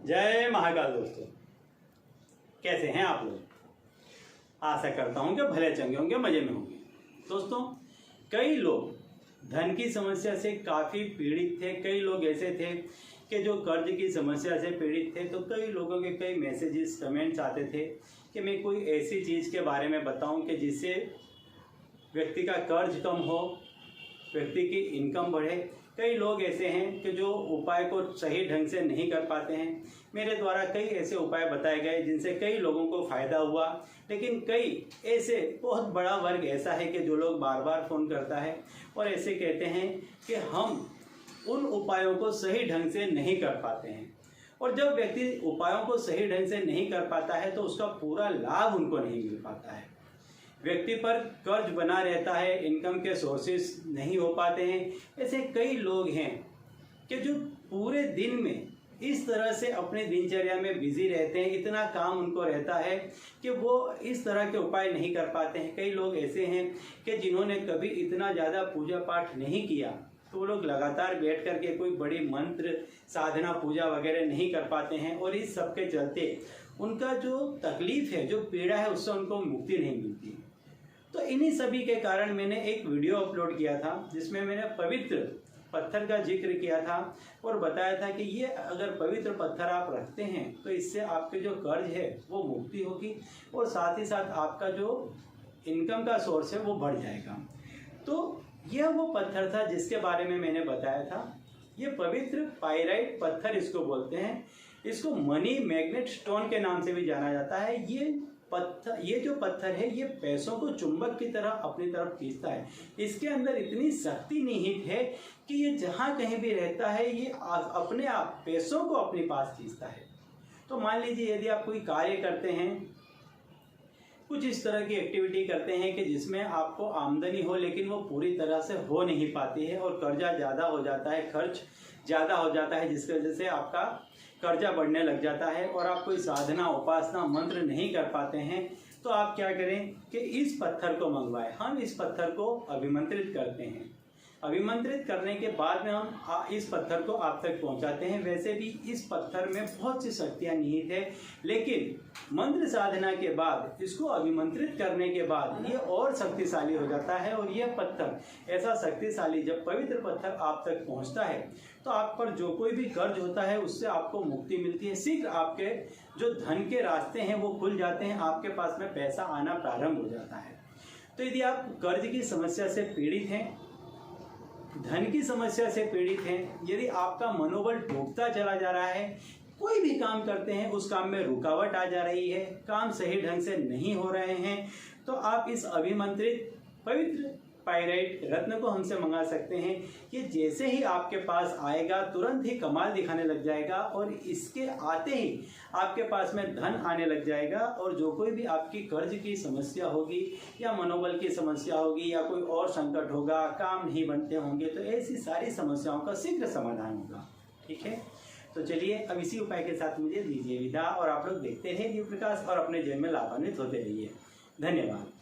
जय महाकाल दोस्तों, कैसे हैं आप लोग। आशा करता हूं कि भले चंगे होंगे, मजे में होंगे। दोस्तों, कई लोग धन की समस्या से काफ़ी पीड़ित थे। कई लोग ऐसे थे कि जो कर्ज की समस्या से पीड़ित थे। तो कई लोगों के कई मैसेजेस, कमेंट्स आते थे कि मैं कोई ऐसी चीज़ के बारे में बताऊं कि जिससे व्यक्ति का कर्ज कम हो, व्यक्ति की इनकम बढ़े। कई लोग ऐसे हैं कि जो उपाय को सही ढंग से नहीं कर पाते हैं। मेरे द्वारा कई ऐसे उपाय बताए गए जिनसे कई लोगों को फ़ायदा हुआ, लेकिन कई ऐसे बहुत बड़ा वर्ग ऐसा है कि जो लोग बार बार फ़ोन करता है और ऐसे कहते हैं कि हम उन उपायों को सही ढंग से नहीं कर पाते हैं। और जब व्यक्ति उपायों को सही ढंग से नहीं कर पाता है तो उसका पूरा लाभ उनको नहीं मिल पाता है। व्यक्ति पर कर्ज बना रहता है, इनकम के सोर्सेस नहीं हो पाते हैं। ऐसे कई लोग हैं कि जो पूरे दिन में इस तरह से अपने दिनचर्या में बिजी रहते हैं, इतना काम उनको रहता है कि वो इस तरह के उपाय नहीं कर पाते हैं। कई लोग ऐसे हैं कि जिन्होंने कभी इतना ज़्यादा पूजा पाठ नहीं किया, तो वो लोग लगातार बैठ कर के कोई बड़ी मंत्र साधना पूजा वगैरह नहीं कर पाते हैं और इस सब के चलते उनका जो तकलीफ है, जो पीड़ा है, उससे उनको मुक्ति नहीं मिलती। तो इन्हीं सभी के कारण मैंने एक वीडियो अपलोड किया था जिसमें मैंने पवित्र पत्थर का जिक्र किया था और बताया था कि ये अगर पवित्र पत्थर आप रखते हैं तो इससे आपके जो कर्ज है वो मुक्ति होगी और साथ ही साथ आपका जो इनकम का सोर्स है वो बढ़ जाएगा। तो यह वो पत्थर था जिसके बारे में मैंने बताया था। ये पवित्र पाइराइट पत्थर इसको बोलते हैं। इसको मनी मैग्नेट स्टोन के नाम से भी जाना जाता है। ये जो पत्थर है ये पैसों को चुंबक की तरह अपनी तरफ खींचता है। इसके अंदर इतनी शक्ति निहित है कि ये जहाँ कहीं भी रहता है ये अपने आप पैसों को अपने पास खींचता है। तो मान लीजिए यदि आप कोई कार्य करते हैं, कुछ इस तरह की एक्टिविटी करते हैं कि जिसमें आपको आमदनी हो लेकिन वो पूरी तरह से हो नहीं पाती है और कर्जा ज़्यादा हो जाता है, खर्च ज़्यादा हो जाता है, जिसकी वजह से आपका कर्जा बढ़ने लग जाता है और आप कोई साधना, उपासना, मंत्र नहीं कर पाते हैं, तो आप क्या करें कि इस पत्थर को मंगवाएं। हम इस पत्थर को अभिमंत्रित करते हैं। अभिमंत्रित करने के बाद में हम इस पत्थर को आप तक पहुंचाते हैं। वैसे भी इस पत्थर में बहुत सी शक्तियां निहित है, लेकिन मंत्र साधना के बाद, इसको अभिमंत्रित करने के बाद ये और शक्तिशाली हो जाता है। और यह पत्थर ऐसा शक्तिशाली, जब पवित्र पत्थर आप तक पहुंचता है तो आप पर जो कोई भी कर्ज होता है उससे आपको मुक्ति मिलती है। शीघ्र आपके जो धन के रास्ते हैं वो खुल जाते हैं, आपके पास में पैसा आना प्रारंभ हो जाता है। तो यदि आप कर्ज की समस्या से पीड़ित हैं, धन की समस्या से पीड़ित हैं, यदि आपका मनोबल टूटता चला जा रहा है, कोई भी काम करते हैं उस काम में रुकावट आ जा रही है, काम सही ढंग से नहीं हो रहे हैं, तो आप इस अभिमंत्रित पवित्र पाइराइट रत्न को हमसे मंगा सकते हैं। ये जैसे ही आपके पास आएगा तुरंत ही कमाल दिखाने लग जाएगा और इसके आते ही आपके पास में धन आने लग जाएगा। और जो कोई भी आपकी कर्ज की समस्या होगी या मनोबल की समस्या होगी या कोई और संकट होगा, काम नहीं बनते होंगे, तो ऐसी सारी समस्याओं का शीघ्र समाधान होगा। ठीक है, तो चलिए अब इसी उपाय के साथ मुझे दीजिए विदा और आप लोग देखते रहिए दिव्य प्रकाश और अपने जीवन में लाभान्वित होते रहिए। धन्यवाद।